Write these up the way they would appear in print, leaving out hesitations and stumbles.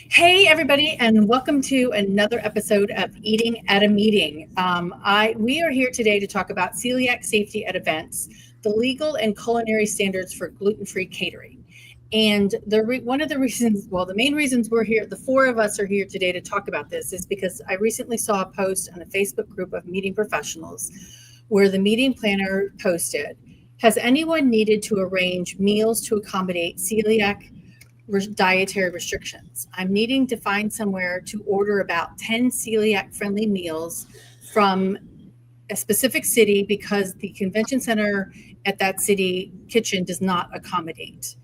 Hey, everybody, and welcome to another episode of Eating at a Meeting. We are here today to talk about celiac safety at events, the legal and culinary standards for gluten-free catering. And one of the reasons, well, the main reasons we're here, the four of us are here today to talk about this, is because I recently saw a post on a Facebook group of meeting professionals where the meeting planner posted, "Has anyone needed to arrange meals to accommodate celiac dietary restrictions? I'm needing to find somewhere to order about 10 celiac-friendly meals from a specific city because the convention center at that city kitchen does not accommodate."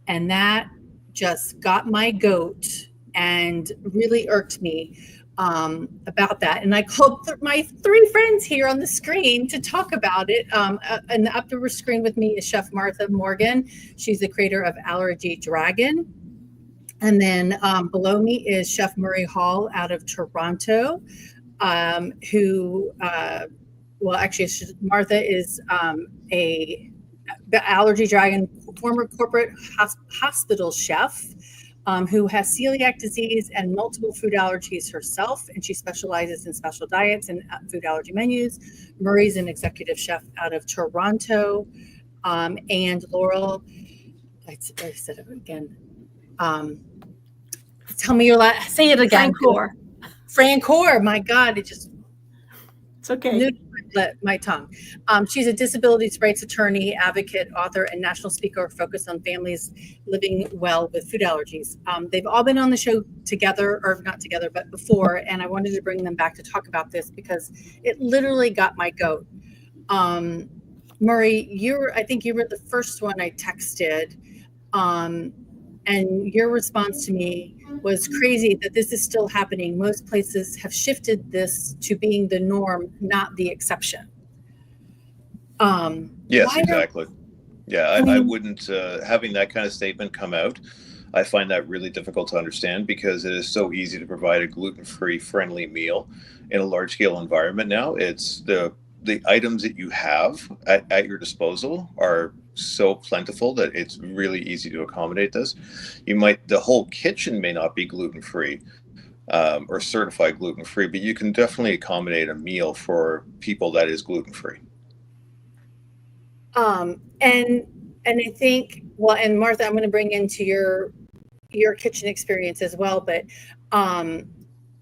And that just got my goat and really irked me about that. And I called my three friends here on the screen to talk about it. And up the screen with me is Chef Martha Morgan. She's the creator of Allergy Dragon. And then below me is Chef Murray Hall out of Toronto, Martha is the Allergy Dragon former corporate hospital chef who has celiac disease and multiple food allergies herself, and she specializes in special diets and food allergy menus. Murray's an executive chef out of Toronto, and Laurel, I said it again. Tell me your last. Say it again. Francoeur. My God, it's okay. My tongue. She's a disability rights attorney, advocate, author, and national speaker focused on families living well with food allergies. They've all been on the show together, or not together, but before, and I wanted to bring them back to talk about this because it literally got my goat. Murray, I think you were the first one I texted, and your response to me was crazy that this is still happening. Most places have shifted this to being the norm, not the exception. Yes, exactly. Yeah, I wouldn't, having that kind of statement come out, I find that really difficult to understand because it is so easy to provide a gluten-free friendly meal in a large-scale environment now. It's the items that you have at your disposal are so plentiful that it's really easy to accommodate this. The whole kitchen may not be gluten-free or certified gluten-free, but you can definitely accommodate a meal for people that is gluten-free. And I think, and Martha, I'm going to bring into your kitchen experience as well, but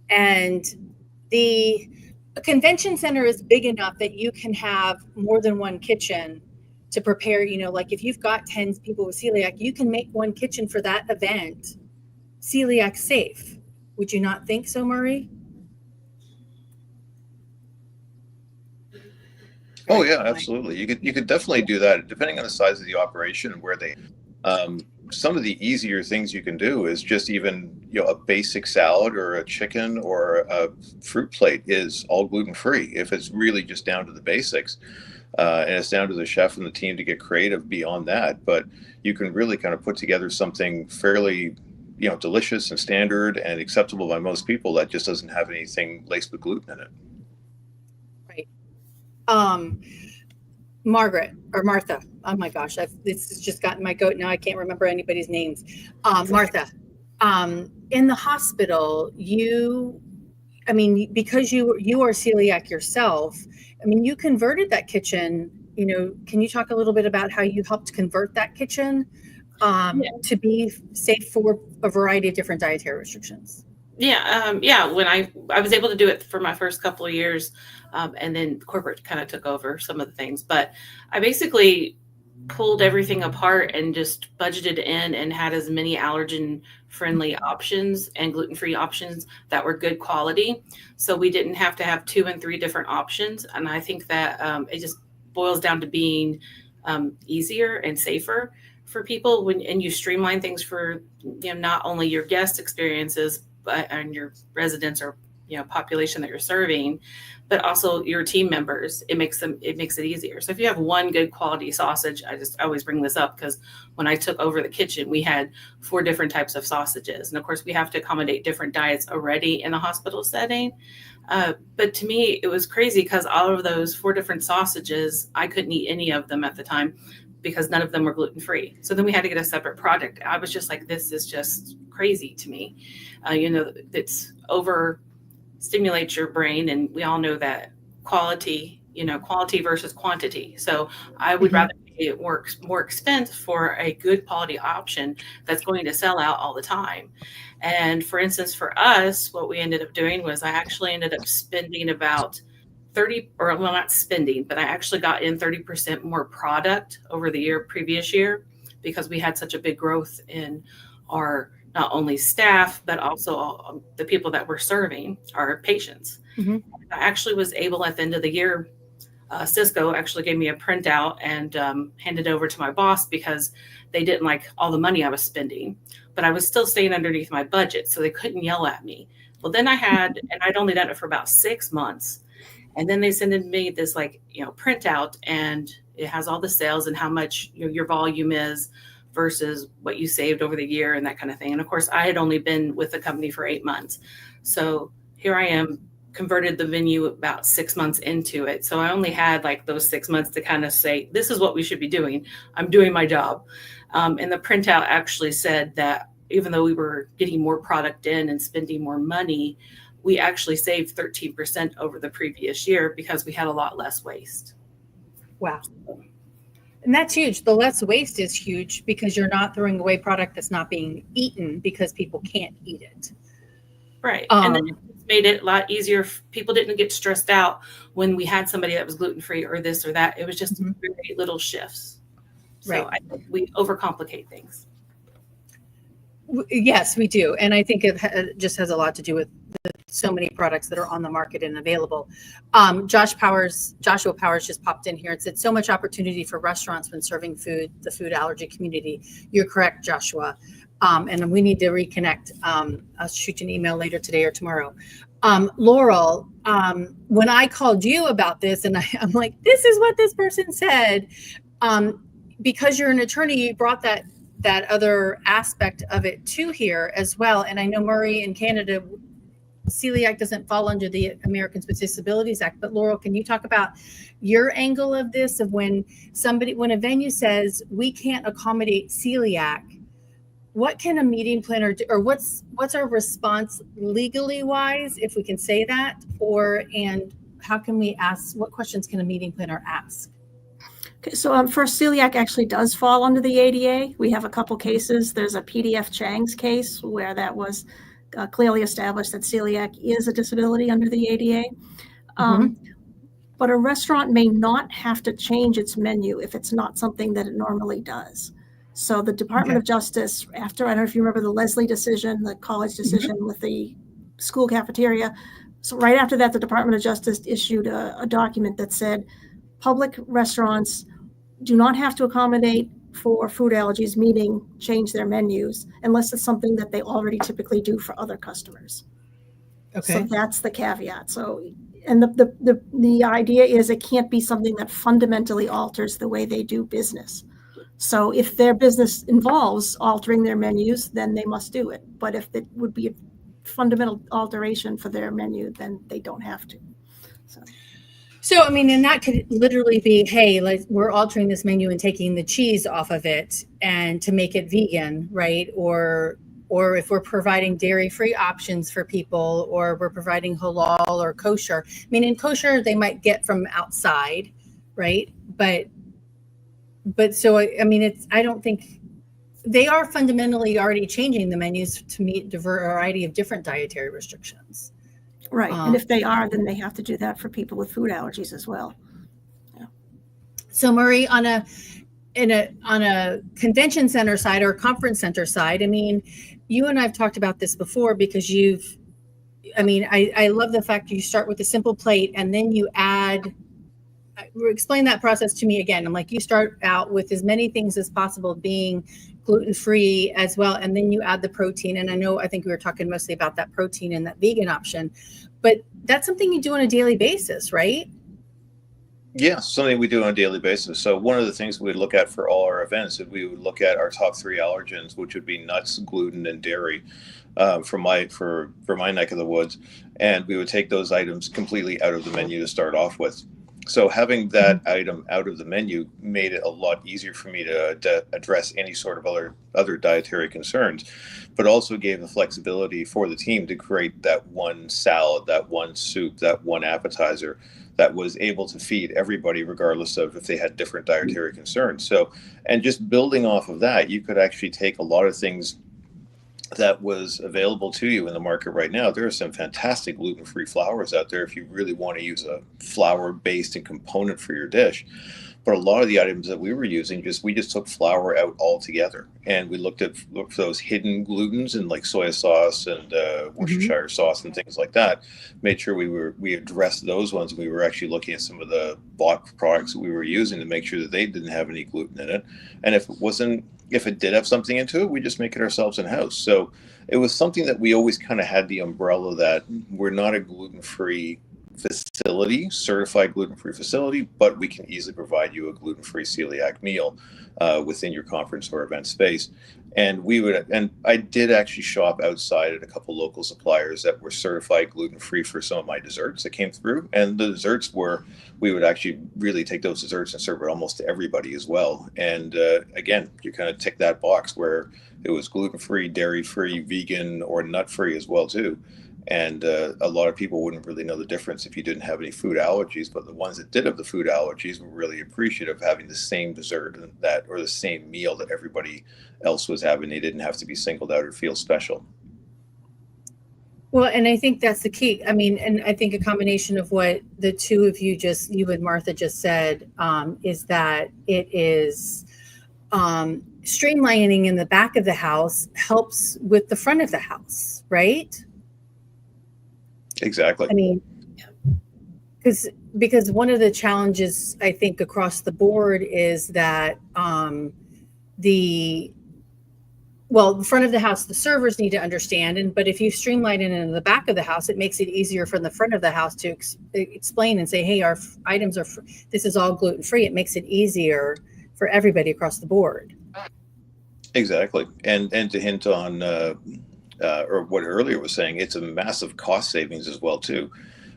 and the convention center is big enough that you can have more than one kitchen to prepare, like if you've got 10 people with celiac, you can make one kitchen for that event celiac safe. Would you not think so, Murray? Oh yeah, absolutely. You could definitely do that, depending on the size of the operation and where they. Some of the easier things you can do is just even a basic salad or a chicken or a fruit plate is all gluten free if it's really just down to the basics, and it's down to the chef and the team to get creative beyond that. But you can really kind of put together something fairly delicious and standard and acceptable by most people that just doesn't have anything laced with gluten in it. Martha. Oh my gosh, this has just gotten my goat. Now I can't remember anybody's names. Martha, in the hospital, because you are celiac yourself, you converted that kitchen. Can you talk a little bit about how you helped convert that kitchen to be safe for a variety of different dietary restrictions? When I was able to do it for my first couple of years, and then corporate kind of took over some of the things, but I basically pulled everything apart and just budgeted in and had as many allergen friendly options and gluten-free options that were good quality. So we didn't have to have 2 and 3 different options. And I think that it just boils down to being easier and safer for people and you streamline things for not only your guest experiences, and your residents or population that you're serving, but also your team members. It makes it easier. So if you have one good quality sausage, I always bring this up because when I took over the kitchen, we had 4 different types of sausages, and of course we have to accommodate different diets already in a hospital setting. But to me, it was crazy because all of those 4 different sausages, I couldn't eat any of them at the time. because none of them were gluten-free. So then we had to get a separate product. I was just like, this is just crazy to me. It's over stimulates your brain. And we all know that quality versus quantity. So I would rather it works more expensive for a good quality option that's going to sell out all the time. And for instance, for us, what we ended up doing was I actually ended up spending about not spending, but I actually got in 30% more product over the previous year, because we had such a big growth in our not only staff, but also the people that we're serving, our patients. I actually was able at the end of the year, Cisco actually gave me a printout and handed over to my boss, because they didn't like all the money I was spending, but I was still staying underneath my budget, so they couldn't yell at me. Well, then and I'd only done it for about 6 months. And then they sent me this printout, and it has all the sales and how much your volume is versus what you saved over the year and that kind of thing. And of course, I had only been with the company for 8 months. So here I am, converted the menu about 6 months into it. So I only had like those 6 months to kind of say, this is what we should be doing. I'm doing my job. And the printout actually said that even though we were getting more product in and spending more money, we actually saved 13% over the previous year because we had a lot less waste. Wow. And that's huge. The less waste is huge, because you're not throwing away product that's not being eaten because people can't eat it. Right. And then it made it a lot easier. People didn't get stressed out when we had somebody that was gluten-free or this or that. It was just very little shifts. So I think we overcomplicate things. Yes, we do. And I think it just has a lot to do with so many products that are on the market and available. Joshua Powers just popped in here and said, so much opportunity for restaurants when serving the food allergy community. You're correct, Joshua. And we need to reconnect. I'll shoot you an email later today or tomorrow. Laurel, when I called you about this, and I'm like, this is what this person said. Because you're an attorney, you brought that other aspect of it to here as well. And I know, Murray, in Canada, celiac doesn't fall under the Americans with Disabilities Act, but Laurel, can you talk about your angle of this, of when a venue says we can't accommodate celiac, what can a meeting planner do, or what's our response legally wise, if we can say that, and how can we ask, what questions can a meeting planner ask? Okay, so first, celiac actually does fall under the ADA. We have a couple cases. There's a PDF Chang's case where that was clearly established that celiac is a disability under the ADA. But a restaurant may not have to change its menu if it's not something that it normally does. So the Department of Justice, after, I don't know if you remember the Leslie decision, the college decision with the school cafeteria. So right after that, the Department of Justice issued a document that said public restaurants do not have to accommodate for food allergies, meaning change their menus, unless it's something that they already typically do for other customers. Okay. So that's the caveat. So, and the idea is it can't be something that fundamentally alters the way they do business. So if their business involves altering their menus, then they must do it. But if it would be a fundamental alteration for their menu, then they don't have to. So, I mean, and that could literally be, hey, like, we're altering this menu and taking the cheese off of it and to make it vegan, right? Or if we're providing dairy-free options for people, or we're providing halal or kosher. I mean, in kosher, they might get from outside, right? But so, I mean, I don't think they are fundamentally already changing the menus to meet a variety of different dietary restrictions. Right. And if they are, then they have to do that for people with food allergies as well. Yeah. So, Murray, on a convention center side or conference center side, I mean, you and I've talked about this before, because I love the fact you start with a simple plate and then you add, explain that process to me again. I'm like, you start out with as many things as possible being gluten-free as well, and then you add the protein. And I think we were talking mostly about that protein and that vegan option, but that's something you do on a daily basis, right? Yeah, something we do on a daily basis. So one of the things we would look at for all our events is we would look at our top 3 allergens, which would be nuts, gluten, and dairy, for my neck of the woods. And we would take those items completely out of the menu to start off with. So having that item out of the menu made it a lot easier for me to address any sort of other dietary concerns, but also gave the flexibility for the team to create that one salad, that one soup, that one appetizer that was able to feed everybody regardless of if they had different dietary concerns. So, and just building off of that, you could actually take a lot of things that was available to you in the market right now. There are some fantastic gluten-free flours out there if you really want to use a flour-based and component for your dish. But a lot of the items that we were using, we just took flour out altogether, and we looked for those hidden glutens and like soy sauce and Worcestershire sauce and things like that. Made sure we addressed those ones. We were actually looking at some of the bought products that we were using to make sure that they didn't have any gluten in it. And if it did have something into it, we just make it ourselves in house. So it was something that we always kind of had the umbrella that we're not a gluten-free facility, certified gluten-free facility, but we can easily provide you a gluten-free celiac meal within your conference or event space. And I did actually shop outside at a couple local suppliers that were certified gluten-free for some of my desserts that came through. And the desserts we would actually really take those desserts and serve it almost to everybody as well. And again, you kind of tick that box where it was gluten-free, dairy-free, vegan, or nut-free as well too. And a lot of people wouldn't really know the difference if you didn't have any food allergies, but the ones that did have the food allergies were really appreciative of having the same dessert or the same meal that everybody else was having. They didn't have to be singled out or feel special. Well, and I think that's the key. I mean, and I think a combination of what the two of you and Martha just said is that it is streamlining in the back of the house helps with the front of the house, right? Exactly. I mean, because one of the challenges I think across the board is that the front of the house, the servers need to understand, but if you streamline it in the back of the house, it makes it easier from the front of the house to explain and say, hey, our items this is all gluten-free. It makes it easier for everybody across the board. Exactly. And to hint on or what earlier was saying, it's a massive cost savings as well too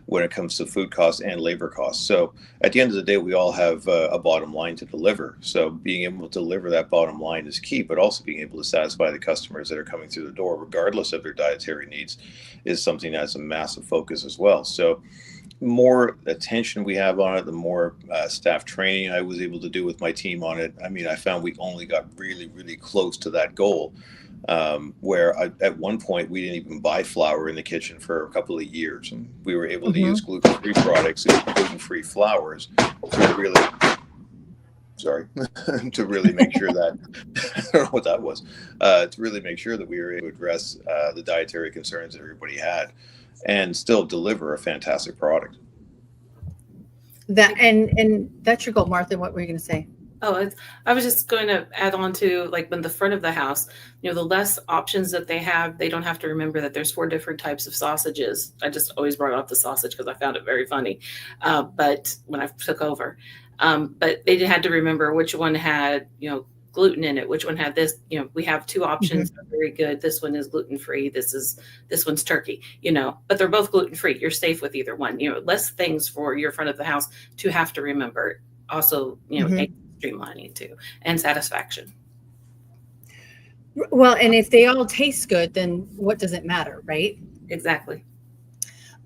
when it comes to food costs and labor costs. So at the end of the day, we all have a bottom line to deliver. So being able to deliver that bottom line is key, but also being able to satisfy the customers that are coming through the door, regardless of their dietary needs, is something that's a massive focus as well. So more attention we have on it, the more staff training I was able to do with my team on it. I mean, I found we only got really, really close to that goal. Where at one point we didn't even buy flour in the kitchen for a couple of years, and we were able to use gluten-free products and gluten-free flours to really, to really make sure that I don't know what that was, to really make sure that we were able to address the dietary concerns that everybody had, and still deliver a fantastic product. That and that's your goal, Martha. What were you going to say? Oh, I was just going to add on to like when the front of the house, the less options that they have, they don't have to remember that there's 4 different types of sausages. I just always brought up the sausage because I found it very funny. But when I took over, but they had to remember which one had, gluten in it, which one had this, we have 2 options. That are very good. This one is gluten-free. This one's turkey, but they're both gluten-free. You're safe with either one, less things for your front of the house to have to remember. Also, streamlining too, and satisfaction. Well, and if they all taste good, then what does it matter, right? Exactly.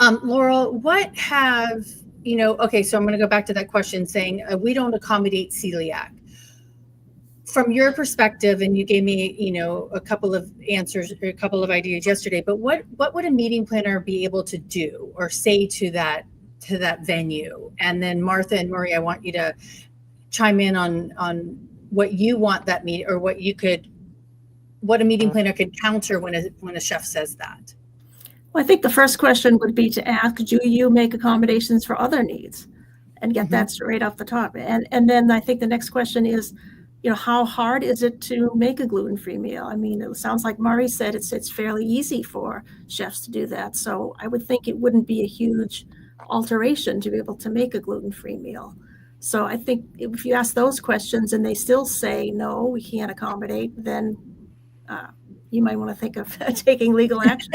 Laurel, what have, okay, so I'm going to go back to that question saying we don't accommodate celiac. From your perspective, and you gave me, a couple of answers, or a couple of ideas yesterday, but what would a meeting planner be able to do or say to that venue? And then Martha and Murray, I want you to chime in on what you want that meeting, or what a meeting planner could counter when a chef says that. Well, I think the first question would be to ask, do you make accommodations for other needs, and get that straight off the top. And then I think the next question is, how hard is it to make a gluten-free meal? I mean, it sounds like Murray said it's fairly easy for chefs to do that. So I would think it wouldn't be a huge alteration to be able to make a gluten-free meal. So I think if you ask those questions and they still say, no, we can't accommodate, then you might want to think of taking legal action.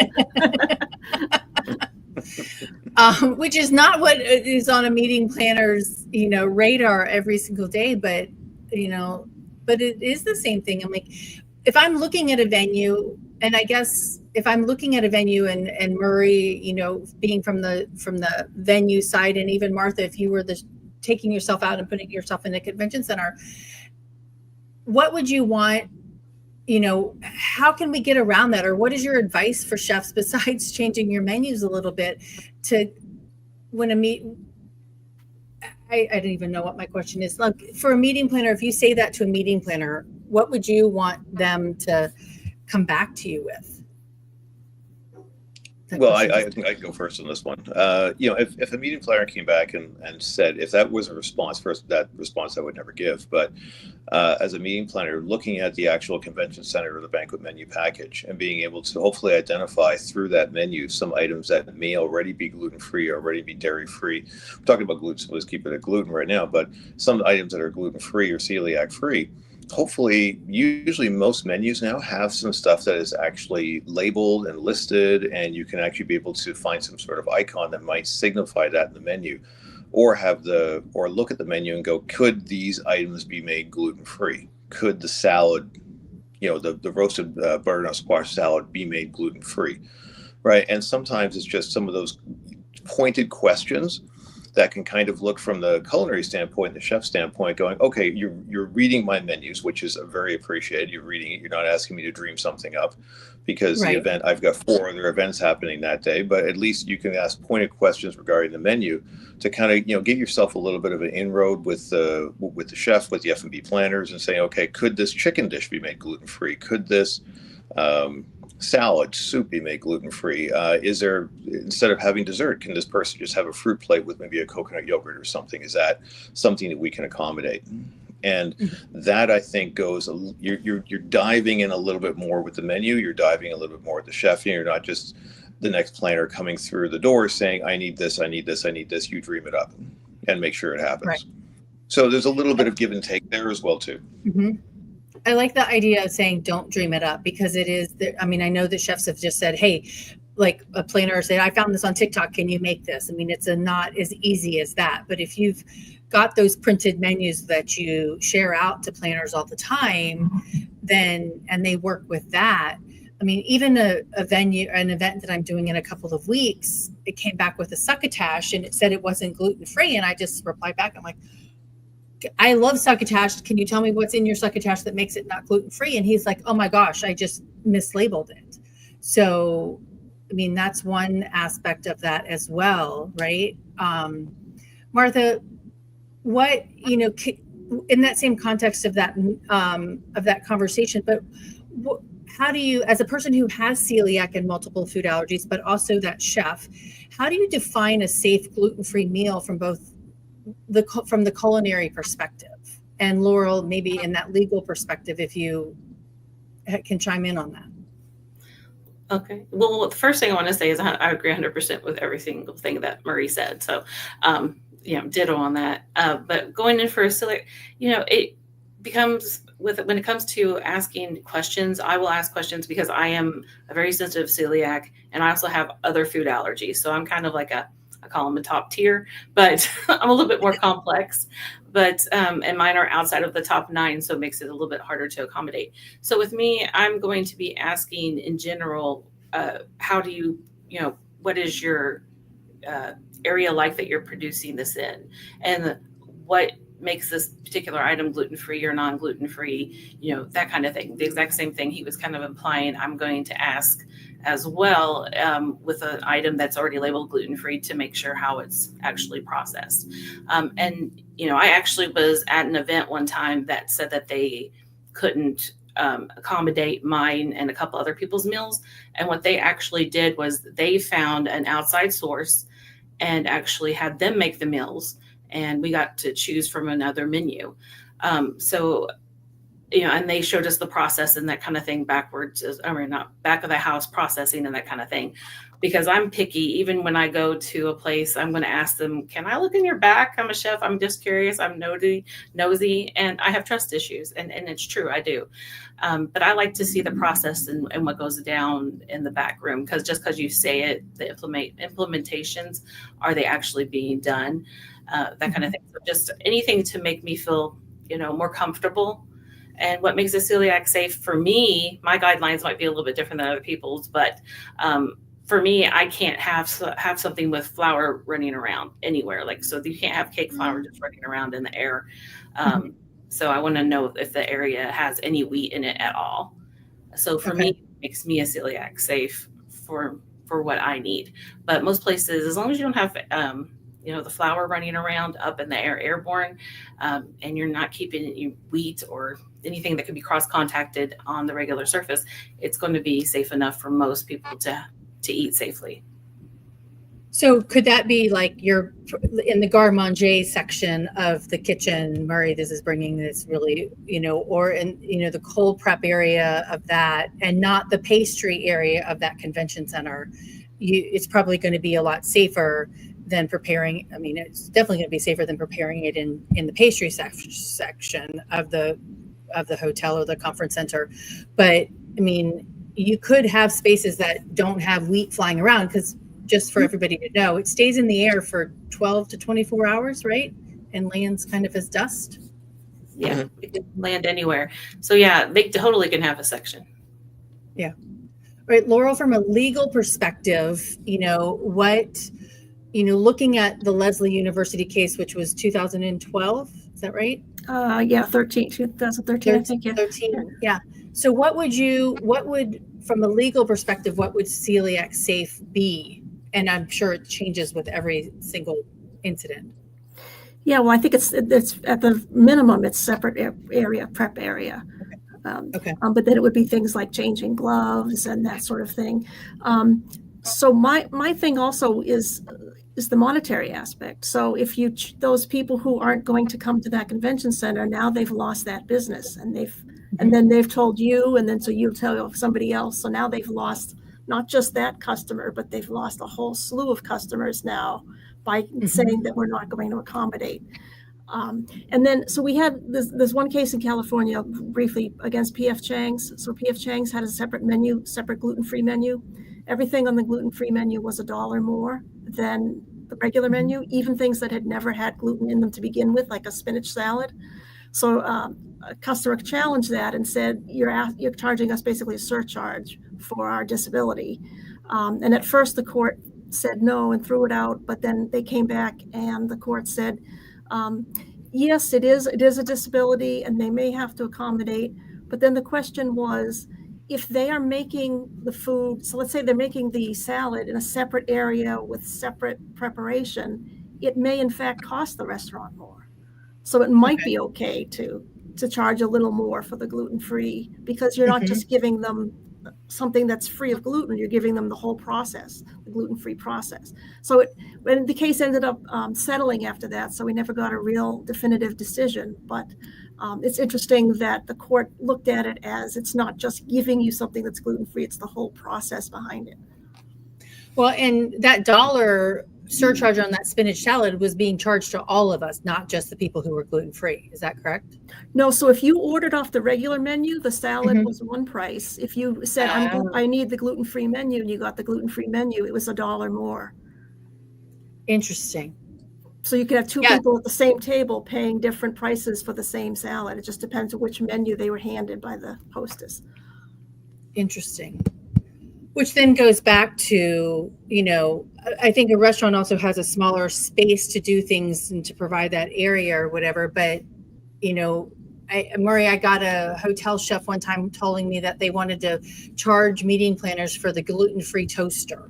which is not what is on a meeting planner's, radar every single day, but it is the same thing. I'm like, if I'm looking at a venue, and I guess if I'm looking at a venue and Murray, being from the venue side, and even Martha, if you were taking yourself out and putting yourself in a convention center, what would you want? How can we get around that? Or what is your advice for chefs besides changing your menus a little bit to when I don't even know what my question is. Like, for a meeting planner, if you say that to a meeting planner, what would you want them to come back to you with? Well, I think I can go first on this one. If a meeting planner came back and said, if that was a response, first, that response I would never give. But as a meeting planner, looking at the actual convention center or the banquet menu package and being able to hopefully identify through that menu some items that may already be gluten-free, already be dairy-free. We're talking about gluten, so let's keep it at gluten right now. But some items that are gluten-free or celiac-free, hopefully, usually most menus now have some stuff that is actually labeled and listed, and you can actually be able to find some sort of icon that might signify that in the menu, or look at the menu and go, could these items be made gluten-free? Could the salad, the roasted butternut squash salad be made gluten-free, right? And sometimes it's just some of those pointed questions that can kind of look from the culinary standpoint, the chef standpoint, going, okay, you're reading my menus, which is very appreciated. You're reading it. You're not asking me to dream something up, because Right. The event, I've got 4 other events happening that day, but at least you can ask pointed questions regarding the menu to kind of, get yourself a little bit of an inroad with the chef, with the F&B planners, and saying, okay, could this chicken dish be made gluten-free? Could this salad, soup be made gluten-free? Is there, instead of having dessert, can this person just have a fruit plate with maybe a coconut yogurt or something? Is that something that we can accommodate? And that, I think, goes, you're diving in a little bit more with the menu. You're diving a little bit more with the chef. You're not just the next planner coming through the door saying, I need this, I need this, I need this. You dream it up and make sure it happens. Right. So there's a little bit of give and take there as well, too. Mm-hmm. I like the idea of saying don't dream it up, because it is, I know that chefs have just said, hey, like a planner said, I found this on TikTok, can you make this? It's not as easy as that. But if you've got those printed menus that you share out to planners all the time, and they work with that. Even an event that I'm doing in a couple of weeks, it came back with a succotash and it said it wasn't gluten-free. And I just replied back, I'm like, I love succotash. Can you tell me what's in your succotash that makes it not gluten-free? And he's like, oh my gosh, I just mislabeled it. So, that's one aspect of that as well, right? Martha, what, in that same context of that conversation, but how do you, as a person who has celiac and multiple food allergies, but also that chef, how do you define a safe gluten-free meal from the culinary perspective? And Laurel, maybe in that legal perspective, if you can chime in on that. Okay. Well, the first thing I want to say is I agree 100% with every single thing that Murray said. So, ditto on that. But going in for a celiac, it becomes when it comes to asking questions, I will ask questions because I am a very sensitive celiac, and I also have other food allergies. So I'm kind of like I call them a top tier, but I'm a little bit more complex. But and mine are outside of the top 9, so it makes it a little bit harder to accommodate. So with me, I'm going to be asking in general, how do you, what is your area like that you're producing this in, and what makes this particular item gluten-free or non-gluten-free, that kind of thing. The exact same thing he was kind of implying, I'm going to ask as well, with an item that's already labeled gluten-free, to make sure how it's actually processed. And I actually was at an event one time that said that they couldn't accommodate mine and a couple other people's meals. And what they actually did was they found an outside source and actually had them make the meals, and we got to choose from another menu. So and they showed us the process and that kind of thing backwards, not back of the house processing and that kind of thing. Because I'm picky, even when I go to a place, I'm going to ask them, can I look in your back? I'm a chef. I'm just curious. I'm nosy, and I have trust issues. And it's true, I do. But I like to see the process and what goes down in the back room, because just because you say it, the implementations, are they actually being done? That kind of thing. So just anything to make me feel, more comfortable. And what makes a celiac safe for me, my guidelines might be a little bit different than other people's, but for me, I can't have something with flour running around anywhere. So you can't have cake flour just running around in the air. So I want to know if the area has any wheat in it at all. So for me, it makes me a celiac safe for what I need. But most places, as long as you don't have, the flour running around up in the air, airborne, and you're not keeping wheat or anything that could be cross-contacted on the regular surface, it's going to be safe enough for most people to eat safely. So could that be like you're in the garde-manger section of the kitchen, Murray, this is bringing this really, or in, the cold prep area of that, and not the pastry area of that convention center, it's probably going to be a lot safer than preparing. I mean, it's definitely going to be safer than preparing it in the pastry section of the hotel or the conference center. But I mean, you could have spaces that don't have wheat flying around, because just for everybody to know, it stays in the air for 12 to 24 hours, right? And lands kind of as dust. Yeah, it can land anywhere. So yeah, they totally can have a section. Yeah. Right, Laurel, from a legal perspective, looking at the Lesley University case, which was 2012, is that right? 2013, I think. Yeah. 13, yeah. So what would, from a legal perspective, what would celiac safe be? And I'm sure it changes with every single incident. Yeah, well, I think it's at the minimum, it's separate prep area. But then it would be things like changing gloves and that sort of thing. So my thing also is the monetary aspect. So if those people who aren't going to come to that convention center, now they've lost that business, and then they've told you, and then so you tell somebody else. So now they've lost not just that customer, but they've lost a whole slew of customers now by saying that we're not going to accommodate. And then, so we had this one case in California briefly against P.F. Chang's. So P.F. Chang's had a separate gluten-free menu. Everything on the gluten-free menu was $1 more than the regular menu, even things that had never had gluten in them to begin with, like a spinach salad. So a customer challenged that and said, you're charging us basically a surcharge for our disability. And at first the court said no and threw it out, but then they came back and the court said, yes, it is a disability and they may have to accommodate. But then the question was, if they are making the food, so let's say they're making the salad in a separate area with separate preparation, it may in fact cost the restaurant more. So it might be okay to charge a little more for the gluten-free, because you're not just giving them something that's free of gluten, you're giving them the whole process, the gluten-free process. So when the case ended up settling after that, so we never got a real definitive decision, but it's interesting that the court looked at it as it's not just giving you something that's gluten-free, it's the whole process behind it. Well, and that $1 surcharge on that spinach salad was being charged to all of us, not just the people who were gluten-free. Is that correct? No. So if you ordered off the regular menu, the salad was one price. If you said, I need the gluten-free menu, and you got the gluten-free menu, it was $1 more. Interesting. So you could have two people at the same table paying different prices for the same salad. It just depends on which menu they were handed by the hostess. Interesting. Which then goes back to, I think a restaurant also has a smaller space to do things and to provide that area or whatever. But, Murray, I got a hotel chef one time telling me that they wanted to charge meeting planners for the gluten-free toaster.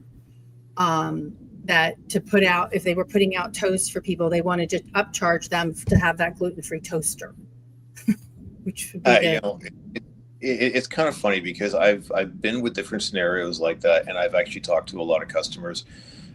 That to put out, if they were putting out toast for people, they wanted to upcharge them to have that gluten-free toaster. Which would be it's kind of funny because I've been with different scenarios like that, and I've actually talked to a lot of customers,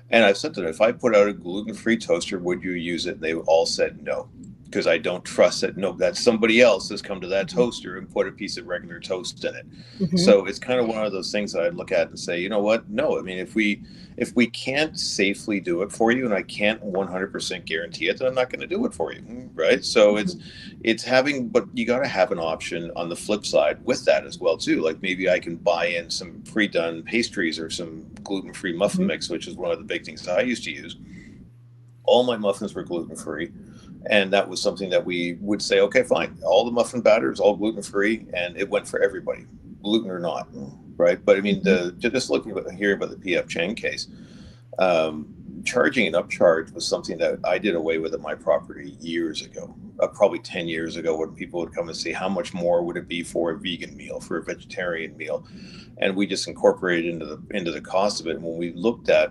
and I've said that if I put out a gluten-free toaster, would you use it? They all said no. because I don't trust that somebody else has come to that toaster and put a piece of regular toast in it. Mm-hmm. So it's kind of one of those things that I'd look at and say, you know what? No, I mean, if we can't safely do it for you, and I can't 100% guarantee it, then I'm not going to do it for you, right? So it's having, but you got to have an option on the flip side with that as well too. Like maybe I can buy in some pre-done pastries or some gluten-free muffin mix, which is one of the big things that I used to use. All my muffins were gluten-free. And that was something that we would say, okay, fine. All the muffin batter is all gluten-free, and it went for everybody, gluten or not, right? But I mean, just looking at hearing about the P.F. Chang case, charging an upcharge was something that I did away with at my property years ago, probably 10 years ago, when people would come and say, how much more would it be for a vegan meal, for a vegetarian meal? And we just incorporated into the cost of it. And when we looked at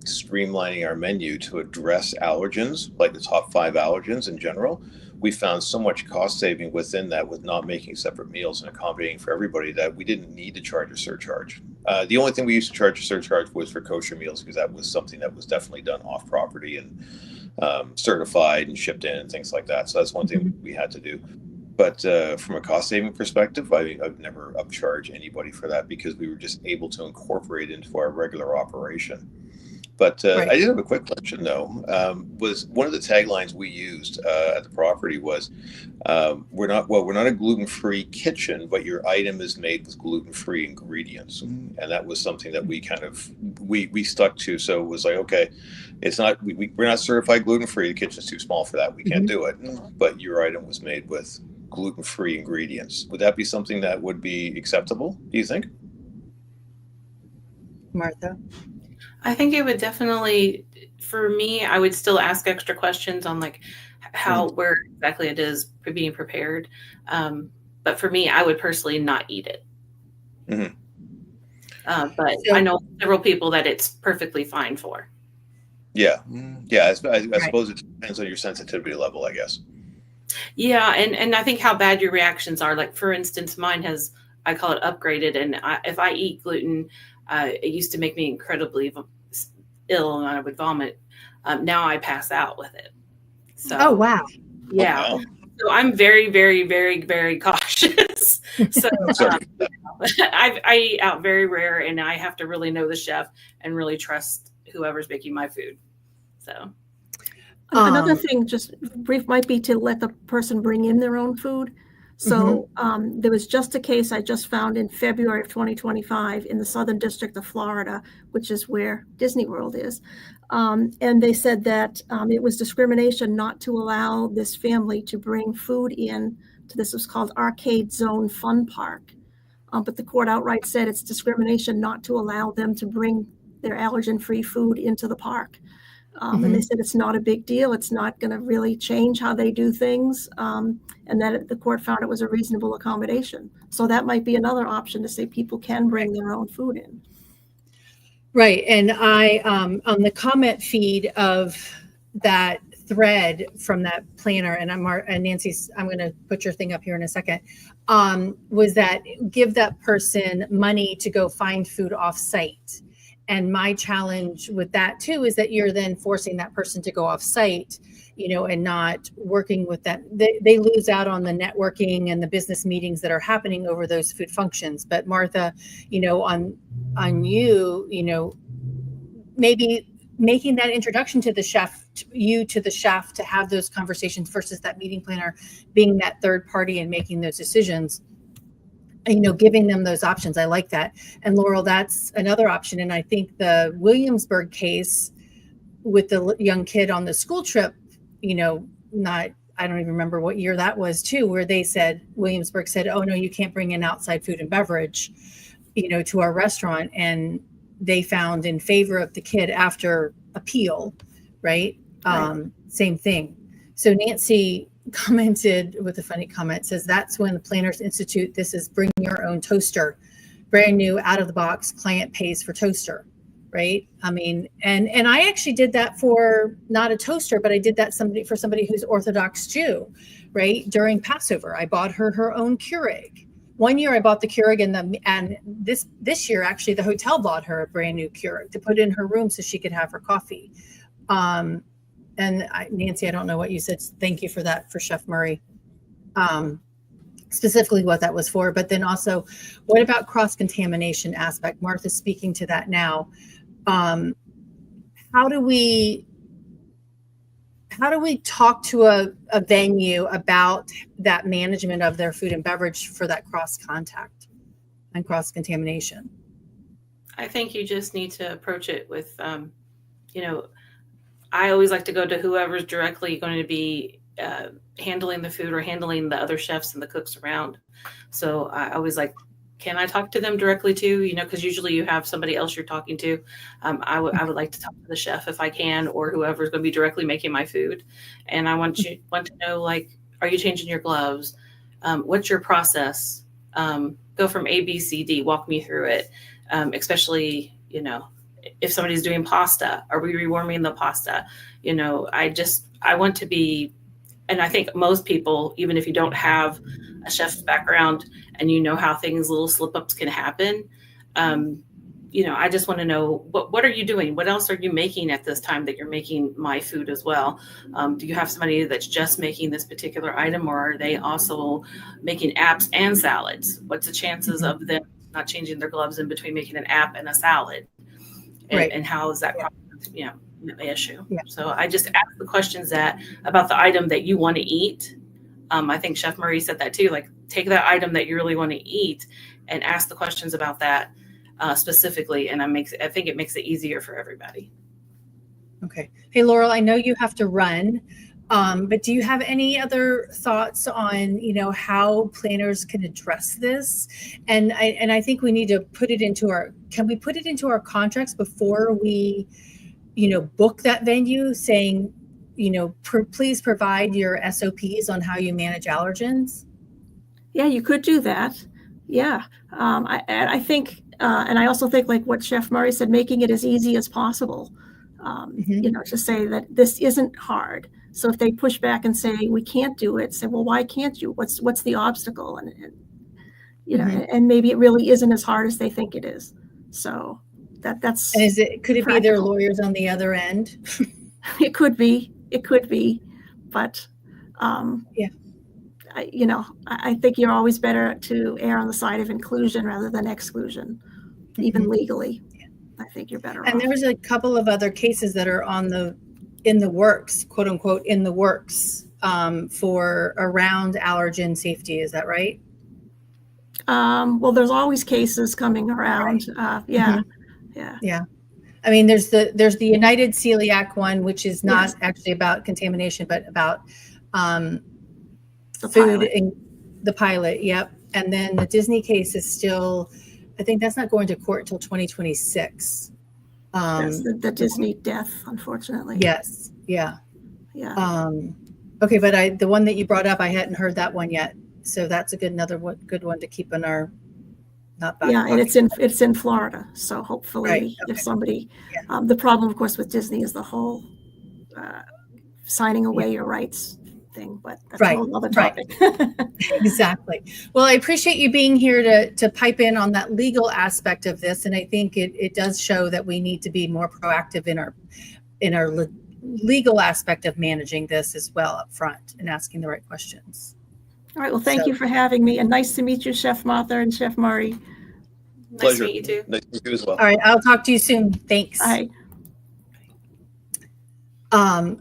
streamlining our menu to address allergens, like the top 5 allergens in general, we found so much cost saving within that with not making separate meals and accommodating for everybody that we didn't need to charge a surcharge. The only thing we used to charge a surcharge was for kosher meals, because that was something that was definitely done off property and certified and shipped in and things like that. So that's one thing we had to do. But from a cost saving perspective, I've never upcharged anybody for that, because we were just able to incorporate it into our regular operation. But Right. I did have a quick question, though. Was one of the taglines we used at the property was, we're not a gluten-free kitchen, but your item is made with gluten-free ingredients. And that was something that we kind of, we stuck to. So it was like, okay, it's not, we're not certified gluten-free. The kitchen's too small for that. We can't do it. But your item was made with gluten-free ingredients. Would that be something that would be acceptable, do you think? Martha? I think it would definitely, for me, I would still ask extra questions on like where exactly it is being prepared. But for me, I would personally not eat it. Mm-hmm. But I know several people that it's perfectly fine for. Yeah. Yeah. I suppose it depends on your sensitivity level, I guess. Yeah. And I think how bad your reactions are. Like, for instance, mine has, I call it upgraded. And if I eat gluten, it used to make me incredibly ill and I would vomit. Now I pass out with it. So, oh, wow. Yeah. Oh, wow. So I'm very, very, very, very cautious. So I eat out very rare, and I have to really know the chef and really trust whoever's making my food. So another thing, just brief, might be to let the person bring in their own food. So there was just a case I just found in February of 2025 in the Southern District of Florida, which is where Disney World is. And they said that it was discrimination not to allow this family to bring food in to this was called Arcade Zone Fun Park. But the court outright said it's discrimination not to allow them to bring their allergen-free food into the park. And they said it's not a big deal. It's not going to really change how they do things. And that the court found it was a reasonable accommodation. So that might be another option to say people can bring their own food in. Right. And I, on the comment feed of that thread from that planner, and Nancy's, I'm going to put your thing up here in a second, was that give that person money to go find food off site. And my challenge with that too is that you're then forcing that person to go off site, and not working with them. They lose out on the networking and the business meetings that are happening over those food functions. But Martha, on you, maybe making that introduction to the chef, to the chef, to have those conversations versus that meeting planner being that third party and making those decisions. Giving them those options. I like that. And Laurel, that's another option. And I think the Williamsburg case with the young kid on the school trip, I don't even remember what year that was too, where Williamsburg said, oh no, you can't bring in outside food and beverage, to our restaurant. And they found in favor of the kid after appeal, right? Same thing. So Nancy commented with a funny comment, says that's when the Planners Institute, this is bring your own toaster, brand new, out of the box, client pays for toaster, right? I mean, and I actually did that for not a toaster, but I did that for somebody who's Orthodox Jew, right? During Passover, I bought her own Keurig. One year I bought the Keurig, and this year actually the hotel bought her a brand new Keurig to put in her room so she could have her coffee. And Nancy, I don't know what you said. Thank you for that, for Chef Murray. Specifically what that was for, but then also, what about cross-contamination aspect? Martha's speaking to that now. How do we talk to a venue about that management of their food and beverage for that cross contact and cross contamination? I think you just need to approach it with, I always like to go to whoever's directly going to be handling the food or handling the other chefs and the cooks around. So I always like, can I talk to them directly too? Because usually you have somebody else you're talking to. I would like to talk to the chef if I can, or whoever's going to be directly making my food. And I want to know, like, are you changing your gloves? What's your process? Go from A, B, C, D, walk me through it. Especially, if somebody's doing pasta, are we rewarming the pasta? I want to be, and I think most people, even if you don't have a chef's background and how things, little slip ups can happen, I just want to know, what are you doing? What else are you making at this time that you're making my food as well? Do you have somebody that's just making this particular item, or are they also making apps and salads? What's the chances of them not changing their gloves in between making an app and a salad? And how is that an issue? Yeah. So I just ask the questions about the item that you want to eat. I think Chef Murray said that too. Like, take that item that you really want to eat and ask the questions about that specifically. And I think it makes it easier for everybody. Okay. Hey, Laurel, I know you have to run, but do you have any other thoughts on, how planners can address this? And I think we need to put it into can we put it into our contracts before we, book that venue, saying, please provide your SOPs on how you manage allergens? Yeah, you could do that. Yeah. I think, and I also think, like what Chef Murray said, making it as easy as possible, to say that this isn't hard. So if they push back and say, we can't do it, say, well, why can't you? What's the obstacle? And and maybe it really isn't as hard as they think it is. So that's. And could it be their lawyers on the other end? It could be, but yeah. I think you're always better to err on the side of inclusion rather than exclusion, even legally. Yeah. I think you're better off. And there's a couple of other cases that are in the works, quote unquote, in the works, for around allergen safety. Is that right? Well, there's always cases coming around. Right. Yeah. I mean, there's the United Celiac one, which is not actually about contamination, but about the food pilot. and the pilot. Yep. And then the Disney case is still, I think that's not going to court until 2026. That's the Disney death, unfortunately. Yes. Yeah. Yeah. Okay, but the one that you brought up, I hadn't heard that one yet, so that's another good one to keep in our not back. Yeah, and it's in Florida, so hopefully, right. Okay. If somebody, the problem, of course, with Disney is the whole signing away your rights thing, but that's a whole other topic. Exactly. Well, I appreciate you being here to pipe in on that legal aspect of this, and I think it does show that we need to be more proactive in our legal aspect of managing this as well up front and asking the right questions. All right. Well, thank you for having me, and nice to meet you, Chef Martha and Chef Murray. Pleasure. Nice to meet you too. Nice to meet you as well. All right. I'll talk to you soon. Thanks. Bye.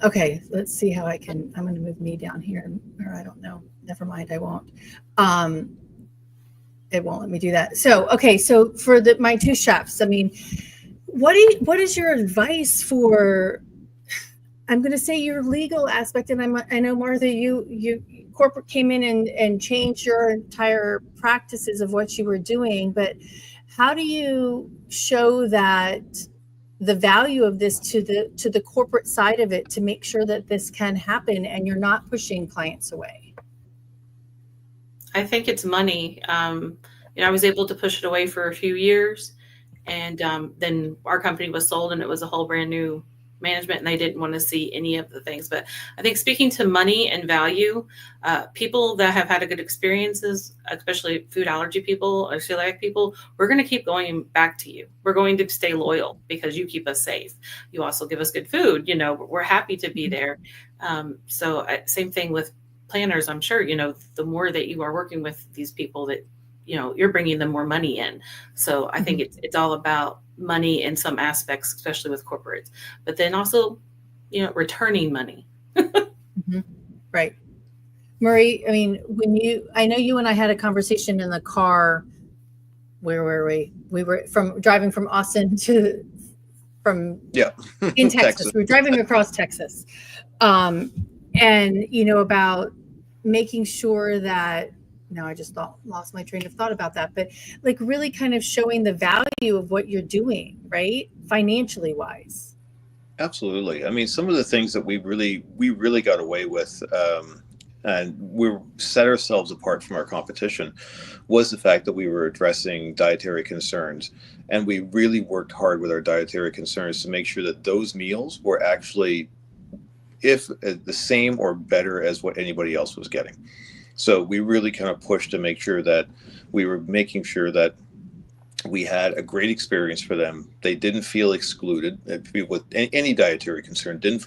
Okay. Let's see how I'm going to move me down here, or I don't know. Never mind. I won't. It won't let me do that. So, okay. So for my two chefs, I mean, what is your advice for, I'm going to say, your legal aspect? And I know, Martha, you corporate came in and changed your entire practices of what you were doing, but how do you show that the value of this to the corporate side of it to make sure that this can happen and you're not pushing clients away? I think it's money. I was able to push it away for a few years, and then our company was sold, and it was a whole brand new management, and they didn't want to see any of the things. But I think speaking to money and value, people that have had a good experiences, especially food allergy people or celiac people, we're going to keep going back to you. We're going to stay loyal because you keep us safe. You also give us good food. We're happy to be there. So same thing with planners. I'm sure, the more that you are working with these people that, you're bringing them more money in. So I think it's all about money in some aspects, especially with corporates, but then also, returning money. Right. Marie, I mean, I know you and I had a conversation in the car. Where were we? We were driving from Austin in Texas. Texas. We were driving across Texas. And, about making sure that, no, I just lost my train of thought about that, but like really kind of showing the value of what you're doing, right? Financially wise. Absolutely. I mean, some of the things that we really got away with, and we set ourselves apart from our competition, was the fact that we were addressing dietary concerns. And we really worked hard with our dietary concerns to make sure that those meals were actually, if the same or better as what anybody else was getting. So we really kind of pushed to make sure that we were making sure that we had a great experience for them. They didn't feel excluded. People with any dietary concern didn't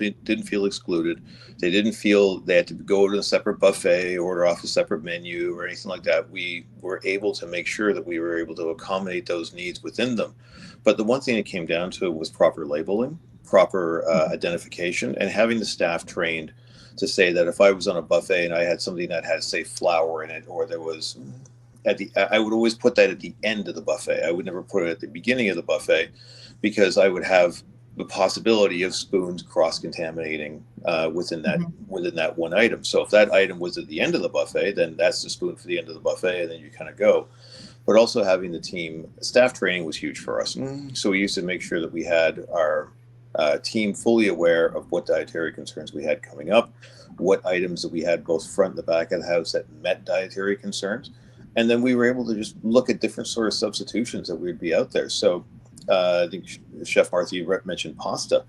feel excluded. They didn't feel they had to go to a separate buffet, order off a separate menu or anything like that. We were able to make sure that we were able to accommodate those needs within them. But the one thing it came down to was proper labeling, proper identification, and having the staff trained to say that if I was on a buffet and I had something that had, say, flour in it, or there was I would always put that at the end of the buffet. I would never put it at the beginning of the buffet, because I would have the possibility of spoons cross-contaminating within that one item. So if that item was at the end of the buffet, then that's the spoon for the end of the buffet, and then you kind of go. But also having the staff training was huge for us. So we used to make sure that we had our team fully aware of what dietary concerns we had coming up, what items that we had both front and the back of the house that met dietary concerns. And then we were able to just look at different sort of substitutions that would be out there. So I think Chef Martha, you mentioned pasta.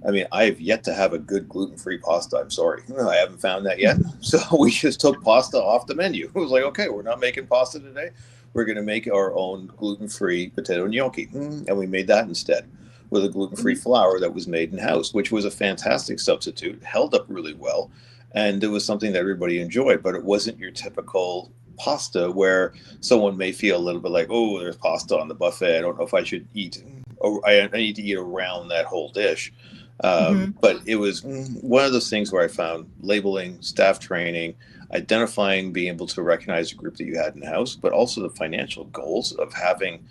I mean, I have yet to have a good gluten-free pasta. I'm sorry. I haven't found that yet. So we just took pasta off the menu. It was like, okay, we're not making pasta today. We're going to make our own gluten-free potato gnocchi. And we made that instead with a gluten-free flour that was made in-house, which was a fantastic substitute, held up really well. And it was something that everybody enjoyed, but it wasn't your typical pasta where someone may feel a little bit like, oh, there's pasta on the buffet. I don't know if I should eat, or I need to eat around that whole dish. But it was one of those things where I found labeling, staff training, identifying, being able to recognize the group that you had in the house, but also the financial goals of having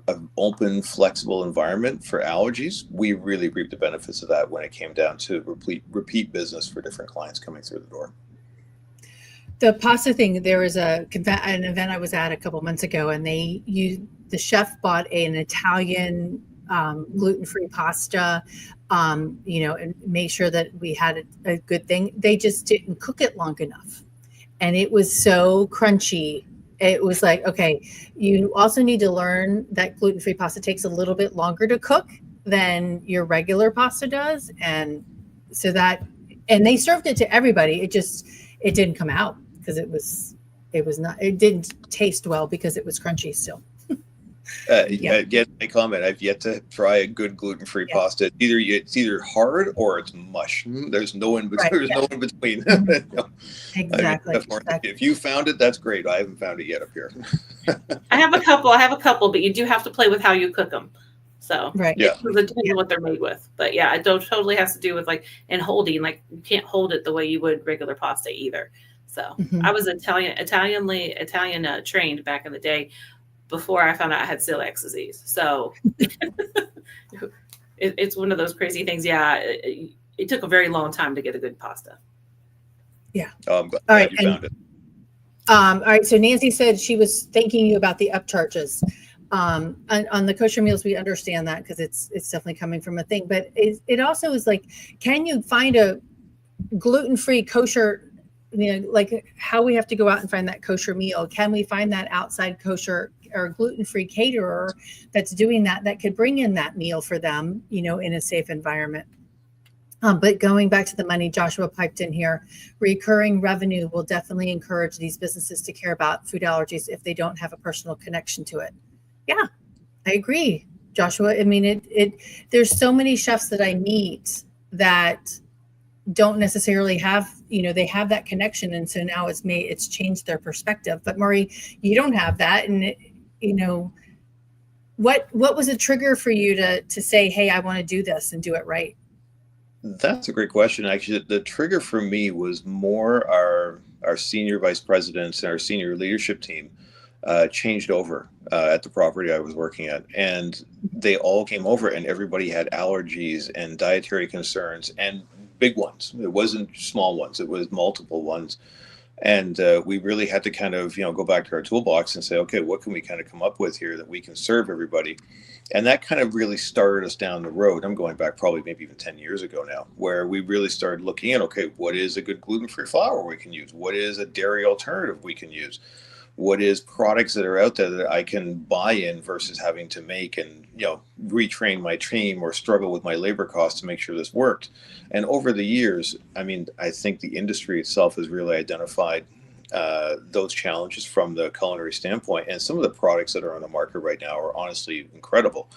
an open, flexible environment for allergies. We really reaped the benefits of that when it came down to repeat business for different clients coming through the door. The pasta thing, there was an event I was at a couple months ago, and the chef bought an Italian gluten-free pasta, and made sure that we had a good thing. They just didn't cook it long enough, and it was so crunchy. It was like, okay, you also need to learn that gluten-free pasta takes a little bit longer to cook than your regular pasta does, and so and they served it to everybody. It didn't come out because it didn't taste well because it was crunchy still. Again, my comment, I've yet to try a good gluten-free pasta. It's either hard or it's mush. There's no in between. There's no in between. No. Exactly. If you found it, that's great. I haven't found it yet up here. I have a couple, but you do have to play with how you cook them. So it depends on what they're made with. But yeah, it totally has to do with and holding. Like you can't hold it the way you would regular pasta either. So I was Italian trained back in the day before I found out I had celiac disease. So it's one of those crazy things. Yeah, it took a very long time to get a good pasta. Yeah. I'm glad you found it. All right. So Nancy said she was thanking you about the upcharges. On the kosher meals, we understand that because it's definitely coming from a thing. But it also is like, can you find a gluten-free kosher like how we have to go out and find that kosher meal. Can we find that outside kosher or gluten-free caterer that's doing that could bring in that meal for them, in a safe environment? But going back to the money, Joshua piped in here, recurring revenue will definitely encourage these businesses to care about food allergies if they don't have a personal connection to it. Yeah, I agree, Joshua. I mean, there's so many chefs that I meet that don't necessarily have, they have that connection. And so now it's changed their perspective. But Murray, you don't have that. And, what was a trigger for you to say, hey, I want to do this and do it right? That's a great question. Actually, the trigger for me was more our senior vice presidents and our senior leadership team changed over at the property I was working at, and they all came over, and everybody had allergies and dietary concerns, and big ones. It wasn't small ones; it was multiple ones. And we really had to kind of, go back to our toolbox and say, okay, what can we kind of come up with here that we can serve everybody? And that kind of really started us down the road. I'm going back probably maybe even 10 years ago now, where we really started looking at, okay, what is a good gluten-free flour we can use? What is a dairy alternative we can use? What is products that are out there that I can buy in versus having to make and, retrain my team or struggle with my labor costs to make sure this worked? And over the years, I think the industry itself has really identified those challenges from the culinary standpoint. And some of the products that are on the market right now are honestly incredible.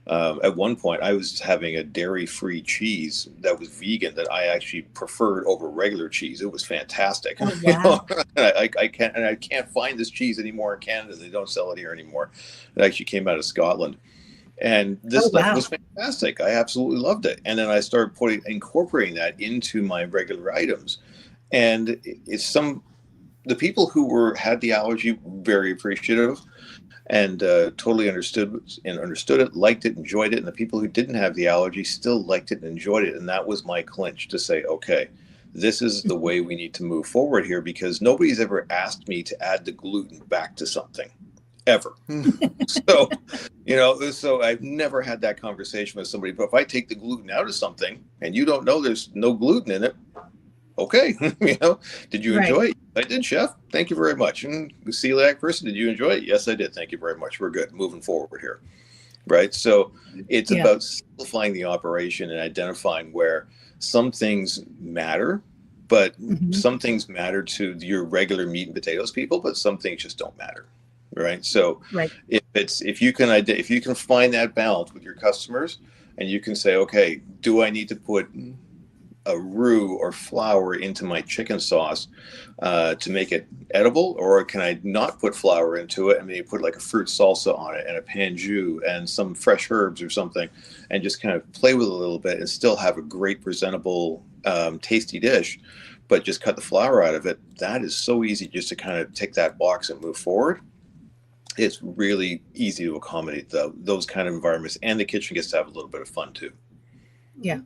At one point, I was having a dairy-free cheese that was vegan that I actually preferred over regular cheese. It was fantastic. Oh, wow. I can't find this cheese anymore in Canada. They don't sell it here anymore. It actually came out of Scotland. And this stuff was fantastic. I absolutely loved it. And then I started incorporating that into my regular items. And the people who had the allergy, very appreciative and totally understood it, liked it, enjoyed it. And the people who didn't have the allergy still liked it and enjoyed it. And that was my clinch to say, okay, this is the way we need to move forward here, because nobody's ever asked me to add the gluten back to something. Ever. So I've never had that conversation with somebody. But if I take the gluten out of something and you don't know there's no gluten in it, okay, did you enjoy it? I did, chef. Thank you very much. And the celiac person, did you enjoy it? Yes, I did. Thank you very much. We're good. Moving forward here. Right. So it's about simplifying the operation and identifying where some things matter, but some things matter to your regular meat and potatoes people, but some things just don't matter. Right. So if you can find that balance with your customers, and you can say, okay, do I need to put a roux or flour into my chicken sauce to make it edible, or can I not put flour into it and maybe put like a fruit salsa on it and a pan jus and some fresh herbs or something, and just kind of play with it a little bit and still have a great presentable tasty dish, but just cut the flour out of it? That is so easy, just to kind of tick that box and move forward. It's really easy to accommodate those kind of environments, and the kitchen gets to have a little bit of fun too. Yeah.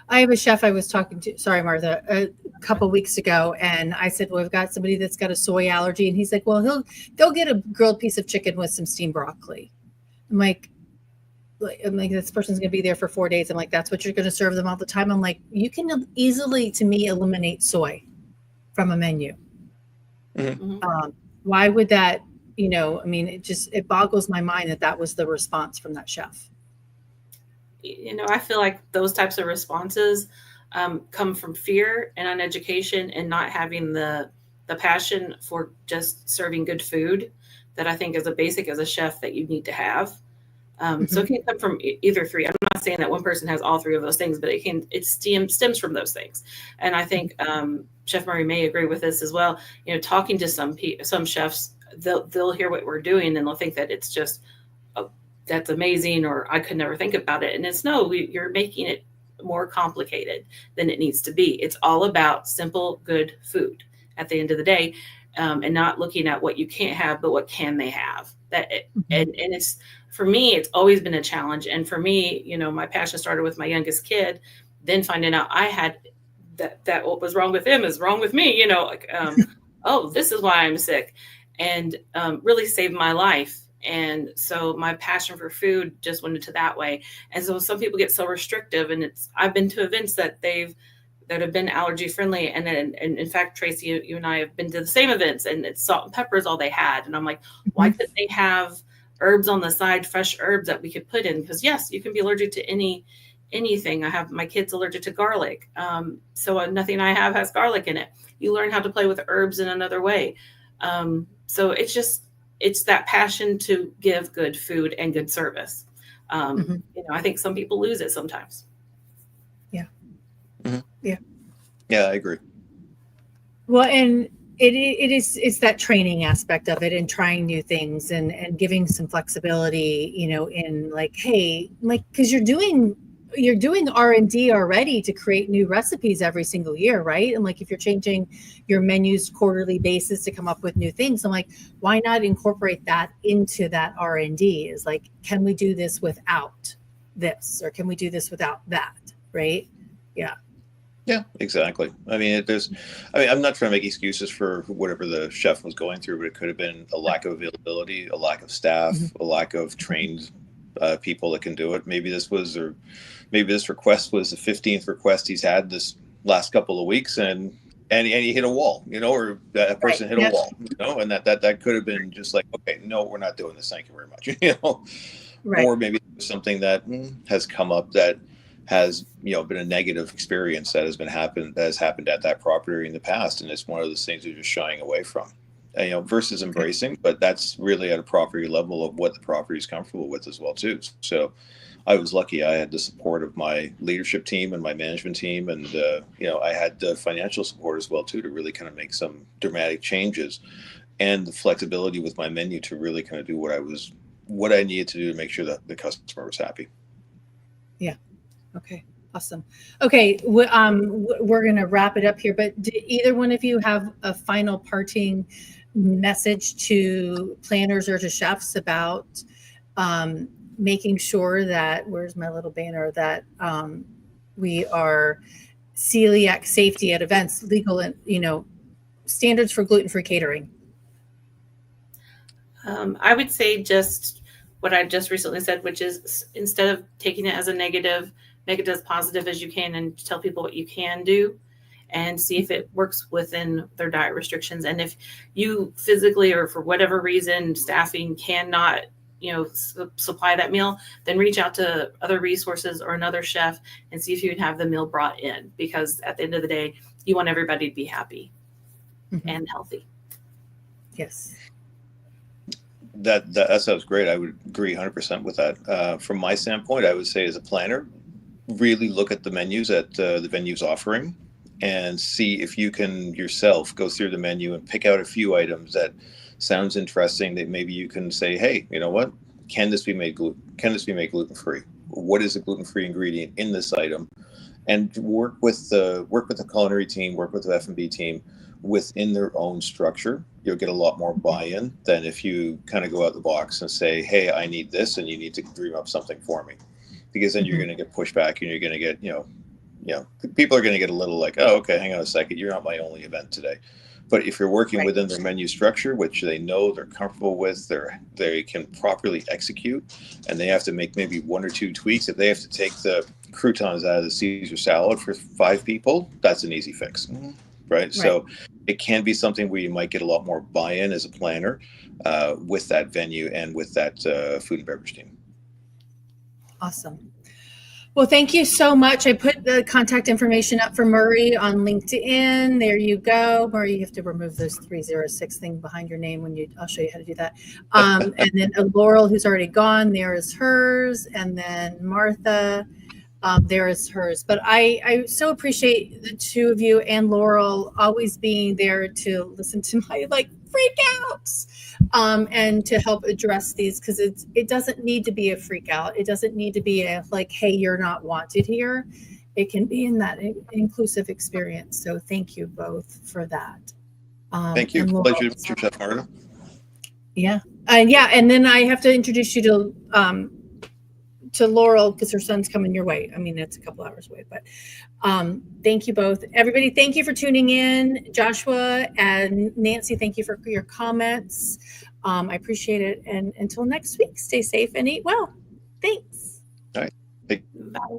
I have a chef I was talking to, sorry, Martha, a couple weeks ago, and I said, well, we've got somebody that's got a soy allergy, and he's like, well, they'll get a grilled piece of chicken with some steamed broccoli. I'm like, this person's going to be there for 4 days. I'm like, that's what you're going to serve them all the time? I'm like, you can easily, to me, eliminate soy from a menu. Why would that? It boggles my mind that was the response from that chef. I feel like those types of responses come from fear and uneducation, and not having the passion for just serving good food that I think is a basic as a chef that you need to have. So it can come from either three. I'm not saying that one person has all three of those things, but it stems from those things. And I think Chef Murray may agree with this as well. Talking to some chefs, they'll hear what we're doing and they'll think that it's just, oh, that's amazing, or I could never think about it. And it's you're making it more complicated than it needs to be. It's all about simple, good food at the end of the day, and not looking at what you can't have, but what can they have. And it's, for me, it's always been a challenge. And for me, my passion started with my youngest kid, then finding out I had that what was wrong with him is wrong with me, oh, this is why I'm sick, and really saved my life. And so my passion for food just went into that way. And so some people get so restrictive, and I've been to events that they've that have been allergy friendly. And in fact, Tracy, you and I have been to the same events, and it's salt and pepper is all they had. And I'm like, why couldn't they have herbs on the side, fresh herbs that we could put in? Because yes, you can be allergic to anything. I have my kids allergic to garlic. So nothing I have has garlic in it. You learn how to play with herbs in another way. So it's that passion to give good food and good service. I think some people lose it sometimes. Yeah. Mm-hmm. Yeah. Yeah, I agree. Well, and it's that training aspect of it, and trying new things, and giving some flexibility, in like, hey, like, because you're doing R&D already to create new recipes every single year, right? And like, if you're changing your menus quarterly basis to come up with new things, I'm like, why not incorporate that into that R&D? Is like, can we do this without this, or can we do this without that, right? Yeah. Yeah, exactly. I mean, I'm not trying to make excuses for whatever the chef was going through, but it could have been a lack of availability, a lack of staff, a lack of trained people that can do it. Maybe this request was the 15th request he's had this last couple of weeks, and he hit a wall, or that person hit a wall, and that could have been just like, okay, no, we're not doing this. Thank you very much, Right. Or maybe something that has come up that has been a negative experience that has happened at that property in the past, and it's one of those things you're just shying away from, versus embracing. But that's really at a property level of what the property is comfortable with as well too. So I was lucky. I had the support of my leadership team and my management team, and I had the financial support as well too, to really kind of make some dramatic changes, and the flexibility with my menu to really kind of do what I needed to do to make sure that the customer was happy. Yeah. Okay, awesome. Okay, we're going to wrap it up here, but do either one of you have a final parting message to planners or to chefs about making sure that, where's my little banner, that we are celiac safety at events, legal, and standards for gluten-free catering? I would say just what I just recently said, which is, instead of taking it as a negative, make it as positive as you can, and tell people what you can do, and see if it works within their diet restrictions. And if you physically, or for whatever reason, staffing cannot, supply that meal, then reach out to other resources or another chef and see if you can have the meal brought in, because at the end of the day, you want everybody to be happy and healthy. Yes. That sounds great. I would agree 100% with that. From my standpoint, I would say, as a planner, really look at the menus that the venue's offering, and see if you can yourself go through the menu and pick out a few items that sounds interesting, that maybe you can say, hey, you know what? Can this be made gluten-free? What is the gluten-free ingredient in this item? And work with the culinary team, work with the F&B team within their own structure. You'll get a lot more buy-in than if you kind of go out the box and say, hey, I need this, and you need to dream up something for me. Because then you're going to get pushback, and you're going to get, people are going to get a little like, oh, okay, hang on a second, you're not my only event today. But if you're working within their menu structure, which they know, they're comfortable with, they can properly execute, and they have to make maybe one or two tweaks. If they have to take the croutons out of the Caesar salad for 5 people, that's an easy fix, right? So it can be something where you might get a lot more buy-in as a planner with that venue and with that food and beverage team. Awesome. Well, thank you so much. I put the contact information up for Murray on LinkedIn. There you go. Murray, you have to remove those 306 thing behind your name I'll show you how to do that. And then Laurel, who's already gone, there is hers. And then Martha, there is hers. But I so appreciate the two of you and Laurel always being there to listen to my freak outs. And to help address these, because it doesn't need to be a freak out. It doesn't need to be a hey, you're not wanted here. It can be in that inclusive experience. So thank you both for that. Thank you. Pleasure to meet you, Chef Marta. Yeah. And then I have to introduce you to Laurel, because her son's coming your way. I mean, it's a couple hours away, but thank you both. Everybody, thank you for tuning in. Joshua and Nancy, thank you for your comments. I appreciate it. And until next week, stay safe and eat well. Thanks. All right. Bye.